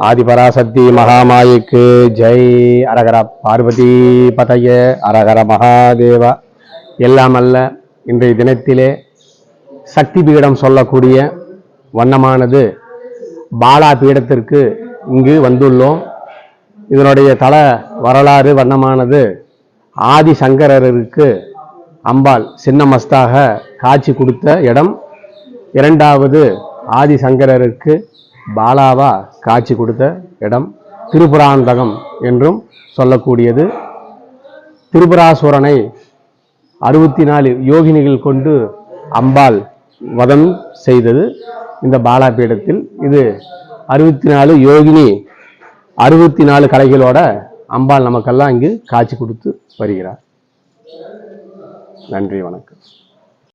ஆதிபராசக்தி மகாமாயிக்கு ஜெய். அரகர பார்வதி பதய அரகர மகாதேவா. எல்லாம் அல்ல இன்றைய தினத்திலே சக்தி பீடம் சொல்லக்கூடிய வண்ணமானது பாலா பீடத்திற்கு இங்கு வந்துள்ளோம். இதனுடைய தல வரலாறு வண்ணமானது ஆதிசங்கரருக்கு அம்பாள் சின்னமஸ்தாக காட்சி கொடுத்த இடம். இரண்டாவது ஆதிசங்கரருக்கு பாலாவா காட்சி கொடுத்த இடம் திரிபுராந்தகம் என்றும் சொல்லக்கூடியது. திரிபுராசுரனை 64 யோகினிகள் கொண்டு அம்பாள் வதம் செய்தது இந்த பாலா பீடத்தில். இது 64 யோகினி 64 கலைகளோட அம்பாள் நமக்கெல்லாம் இங்கு காட்சி கொடுத்து வருகிறார். நன்றி, வணக்கம்.